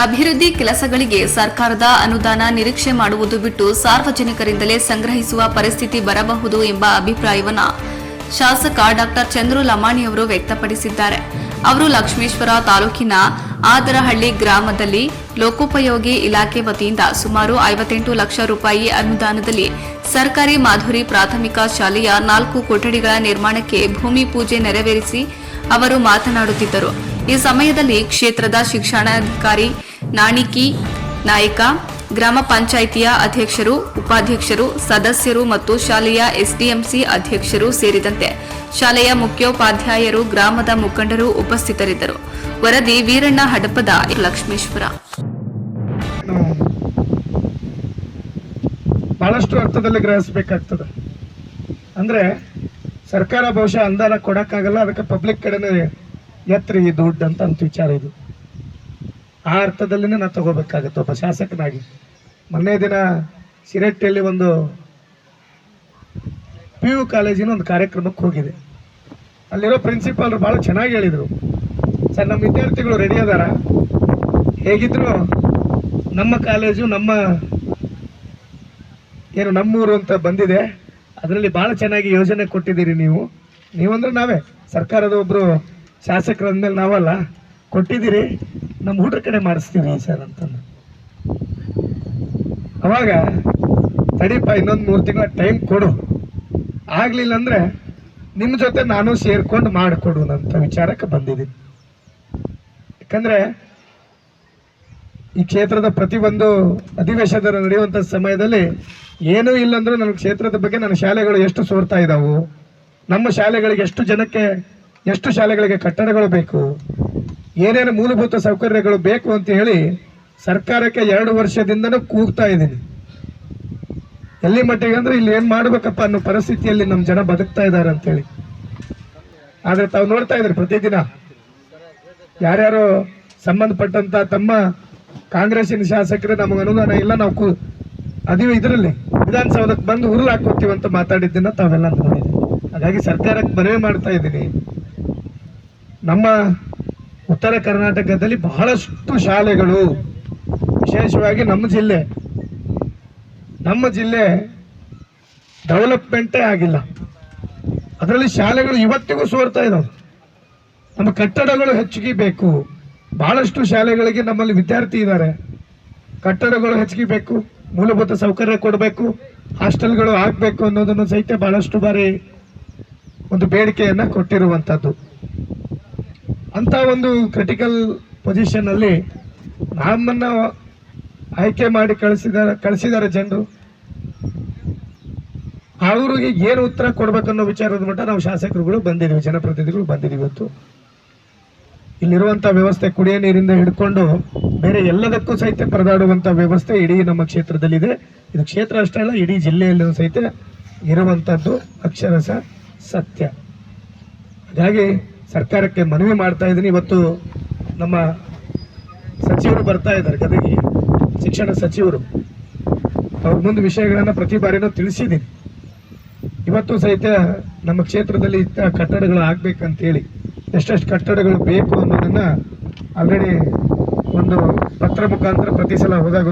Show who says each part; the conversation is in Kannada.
Speaker 1: ಅಭಿವೃದ್ಧಿ ಕೆಲಸಗಳಿಗೆ ಸರ್ಕಾರದ ಅನುದಾನ ನಿರೀಕ್ಷೆ ಮಾಡುವುದು ಬಿಟ್ಟು ಸಾರ್ವಜನಿಕರಿಂದಲೇ ಸಂಗ್ರಹಿಸುವ ಪರಿಸ್ಥಿತಿ ಬರಬಹುದು ಎಂಬ ಅಭಿಪ್ರಾಯವನ್ನು ಶಾಸಕ ಡಾ ಚಂದ್ರು ಲಮಾಣಿ ಅವರು ವ್ಯಕ್ತಪಡಿಸಿದ್ದಾರೆ. ಅವರು ಲಕ್ಷ್ಮೇಶ್ವರ ತಾಲೂಕಿನ ಆದರಹಳ್ಳಿ ಗ್ರಾಮದಲ್ಲಿ ಲೋಕೋಪಯೋಗಿ ಇಲಾಖೆ ವತಿಯಿಂದ ಸುಮಾರು 58 ಲಕ್ಷ ರೂಪಾಯಿ ಅನುದಾನದಲ್ಲಿ ಸರ್ಕಾರಿ ಮಾಧುರಿ ಪ್ರಾಥಮಿಕ ಶಾಲೆಯ 4 ಕೊಠಡಿಗಳ ನಿರ್ಮಾಣಕ್ಕೆ ಭೂಮಿ ಪೂಜೆ ನೆರವೇರಿಸಿ ಅವರು ಮಾತನಾಡುತ್ತಿದ್ದರು. ಈ ಸಮಯದಲ್ಲಿ ಕ್ಷೇತ್ರದ ಶಿಕ್ಷಣಾಧಿಕಾರಿ ನಾಣಿಕಿ ನಾಯಕ, ಗ್ರಾಮ ಪಂಚಾಯಿತಿಯ ಅಧ್ಯಕ್ಷರು, ಉಪಾಧ್ಯಕ್ಷರು, ಸದಸ್ಯರು ಮತ್ತು ಶಾಲೆಯ ಎಸ್ಡಿಎಂಸಿ ಅಧ್ಯಕ್ಷರು ಸೇರಿದಂತೆ ಶಾಲೆಯ ಮುಖ್ಯೋಪಾಧ್ಯಾಯರು, ಗ್ರಾಮದ ಮುಖಂಡರು ಉಪಸ್ಥಿತರಿದ್ದರು. ವರದಿ ವೀರಣ್ಣ ಹಡಪದ, ಲಕ್ಷ್ಮೇಶ್ವರ.
Speaker 2: ಬಹಳಷ್ಟು ಅರ್ಥದಲ್ಲಿ ಗ್ರಹಿಸಬೇಕಾಗ್ತದೆ. ಅಂದ್ರೆ ಸರ್ಕಾರ ಬಹುಶಃ ಅನುದಾನ ಕೊಡಕ್ಕಾಗಲ್ಲ, ಅದಕ್ಕೆ ಪಬ್ಲಿಕ್ ಕಡೆನೇ ಎತ್ತರಿ ಈ ದುಡ್ಡು ಅಂತ ವಿಚಾರ ಇದು. ಆ ಅರ್ಥದಲ್ಲಿನೇ ನಾವು ತಗೋಬೇಕಾಗತ್ತೆ ಒಬ್ಬ ಶಾಸಕನಾಗಿ. ಮೊನ್ನೆ ದಿನ ಶಿರಟ್ಟಿಯಲ್ಲಿ ಒಂದು PU ಕಾಲೇಜಿನ ಒಂದು ಕಾರ್ಯಕ್ರಮಕ್ಕೆ ಹೋಗಿದೆ. ಅಲ್ಲಿರೋ ಪ್ರಿನ್ಸಿಪಾಲ್ರು ಭಾಳ ಚೆನ್ನಾಗಿ ಹೇಳಿದರು, ಸರ್ ನಮ್ಮ ವಿದ್ಯಾರ್ಥಿಗಳು ರೆಡಿ ಅದಾರ, ಹೇಗಿದ್ರು ನಮ್ಮ ಕಾಲೇಜು ನಮ್ಮೂರು ಅಂತ ಬಂದಿದೆ, ಅದರಲ್ಲಿ ಭಾಳ ಚೆನ್ನಾಗಿ ಯೋಜನೆ ಕೊಟ್ಟಿದ್ದೀರಿ ನೀವಂದ್ರೆ ನಾವೇ ಸರ್ಕಾರದ ಒಬ್ಬರು ಶಾಸಕರು ಅಂದಮೇಲೆ ನಾವಲ್ಲ, ಕೊಟ್ಟಿದ್ದೀರಿ, ನಮ್ಮ ಹುಡುಗ್ರ ಕಡೆ ಮಾಡಿಸ್ತೀವಿ ಸರ್ ಅಂತಂದು. ಅವಾಗ ತಡಿಪ ಇನ್ನೊಂದು 3 ತಿಂಗಳ ಟೈಮ್ ಕೊಡು, ಆಗಲಿಲ್ಲ ಅಂದರೆ ನಿಮ್ಮ ಜೊತೆ ನಾನು ಸೇರ್ಕೊಂಡು ಮಾಡಿಕೊಡುವಂಥ ವಿಚಾರಕ್ಕೆ ಬಂದಿದ್ದೀನಿ. ಯಾಕಂದರೆ ಈ ಕ್ಷೇತ್ರದ ಪ್ರತಿಯೊಂದು ಅಧಿವೇಶನ ನಡೆಯುವಂಥ ಸಮಯದಲ್ಲಿ ಏನೂ ಇಲ್ಲಂದ್ರೆ ನನ್ನ ಕ್ಷೇತ್ರದ ಬಗ್ಗೆ ನನ್ನ ಶಾಲೆಗಳು ಎಷ್ಟು ಸೋರ್ತಾ ಇದ್ದಾವು, ನಮ್ಮ ಶಾಲೆಗಳಿಗೆ ಎಷ್ಟು ಶಾಲೆಗಳಿಗೆ ಕಟ್ಟಡಗಳು ಬೇಕು, ಏನೇನು ಮೂಲಭೂತ ಸೌಕರ್ಯಗಳು ಬೇಕು ಅಂತ ಹೇಳಿ ಸರ್ಕಾರಕ್ಕೆ 2 ವರ್ಷದಿಂದನೂ ಕೂಗ್ತಾ ಇದ್ದೀನಿ. ಎಲ್ಲಿ ಮಟ್ಟಿಗೆ ಅಂದ್ರೆ ಇಲ್ಲಿ ಏನು ಮಾಡ್ಬೇಕಪ್ಪ ಅನ್ನೋ ಪರಿಸ್ಥಿತಿಯಲ್ಲಿ ನಮ್ಮ ಜನ ಬದುಕ್ತಾ ಇದ್ದಾರೆ ಅಂತೇಳಿ. ಆದರೆ ತಾವು ನೋಡ್ತಾ ಇದ್ರಿ ಪ್ರತಿದಿನ ಯಾರ್ಯಾರು ಸಂಬಂಧಪಟ್ಟಂತ ತಮ್ಮ ಕಾಂಗ್ರೆಸ್ಸಿನ ಶಾಸಕರು ನಮಗೆ ಅನುದಾನ ಇಲ್ಲ, ನಾವು ಇದರಲ್ಲಿ ವಿಧಾನಸೌಧಕ್ಕೆ ಬಂದು ಉರುಳು ಹಾಕೋತೀವಿ ಅಂತ ಮಾತಾಡಿದ್ದನ್ನ ತಾವೆಲ್ಲ ನೋಡಿದ್ವಿ. ಹಾಗಾಗಿ ಸರ್ಕಾರಕ್ಕೆ ಮನವಿ ಮಾಡ್ತಾ ಇದ್ದೀನಿ, ನಮ್ಮ ಉತ್ತರ ಕರ್ನಾಟಕದಲ್ಲಿ ಬಹಳಷ್ಟು ಶಾಲೆಗಳು, ವಿಶೇಷವಾಗಿ ನಮ್ಮ ಜಿಲ್ಲೆ ಡೆವಲಪ್ಮೆಂಟೇ ಆಗಿಲ್ಲ. ಅದರಲ್ಲಿ ಶಾಲೆಗಳು ಇವತ್ತಿಗೂ ಸೋರ್ತಾ ಇದ್ದಾವೆ. ನಮ್ಮ ಕಟ್ಟಡಗಳು ಹೆಚ್ಚಿಗೆ ಬೇಕು. ಬಹಳಷ್ಟು ಶಾಲೆಗಳಿಗೆ ನಮ್ಮಲ್ಲಿ ವಿದ್ಯಾರ್ಥಿ ಇದ್ದಾರೆ, ಕಟ್ಟಡಗಳು ಹೆಚ್ಚಿಗೆ ಬೇಕು, ಮೂಲಭೂತ ಸೌಕರ್ಯ ಕೊಡಬೇಕು, ಹಾಸ್ಟೆಲ್ಗಳು ಆಗಬೇಕು ಅನ್ನೋದನ್ನು ಸಹಿತ ಬಹಳಷ್ಟು ಬಾರಿ ಒಂದು ಬೇಡಿಕೆಯನ್ನು ಕೊಟ್ಟಿರುವಂಥದ್ದು. ಅಂತ ಒಂದು ಕ್ರಿಟಿಕಲ್ ಪೊಸಿಷನ್ ಅಲ್ಲಿ ನಮ್ಮನ್ನ ಆಯ್ಕೆ ಮಾಡಿ ಕಳಿಸಿದ್ದಾರೆ ಜನರು. ಅವ್ರಿಗೆ ಏನು ಉತ್ತರ ಕೊಡ್ಬೇಕನ್ನೋ ವಿಚಾರದ ಮಟ್ಟ ನಾವು ಶಾಸಕರುಗಳು ಬಂದಿದ್ದೀವಿ, ಜನಪ್ರತಿನಿಧಿಗಳು ಬಂದಿದ್ದೀವಿ. ಇವತ್ತು ಇಲ್ಲಿರುವಂಥ ವ್ಯವಸ್ಥೆ ಕುಡಿಯೋ ನೀರಿಂದ ಹಿಡ್ಕೊಂಡು ಬೇರೆ ಎಲ್ಲದಕ್ಕೂ ಸಹಿತ ಪರದಾಡುವಂಥ ವ್ಯವಸ್ಥೆ ಇಡೀ ನಮ್ಮ ಕ್ಷೇತ್ರದಲ್ಲಿದೆ. ಇದು ಕ್ಷೇತ್ರ ಅಷ್ಟೇ ಅಲ್ಲ, ಇಡೀ ಜಿಲ್ಲೆಯಲ್ಲೂ ಸಹಿತ ಇರುವಂಥದ್ದು ಅಕ್ಷರಶಃ ಸತ್ಯ. ಹಾಗಾಗಿ ಸರ್ಕಾರಕ್ಕೆ ಮನವಿ ಮಾಡ್ತಾ ಇದ್ದೀನಿ. ಇವತ್ತು ನಮ್ಮ ಸಚಿವರು ಬರ್ತಾ ಇದ್ದಾರೆ, ಗದಗಿ ಶಿಕ್ಷಣ ಸಚಿವರು, ಅವ್ರ ಮುಂದೆ ವಿಷಯಗಳನ್ನು ಪ್ರತಿ ಬಾರಿನೂ ತಿಳಿಸಿದ್ದೀನಿ. ಇವತ್ತು ಸಹಿತ ನಮ್ಮ ಕ್ಷೇತ್ರದಲ್ಲಿ ಕಟ್ಟಡಗಳು ಆಗ್ಬೇಕಂತೇಳಿ ಎಷ್ಟೆಷ್ಟು ಕಟ್ಟಡಗಳು ಬೇಕು ಅನ್ನೋದನ್ನ ಆಲ್ರೆಡಿ ಒಂದು ಪತ್ರ ಮುಖಾಂತರ ಪ್ರತಿ ಸಲ ಹೋದಾಗ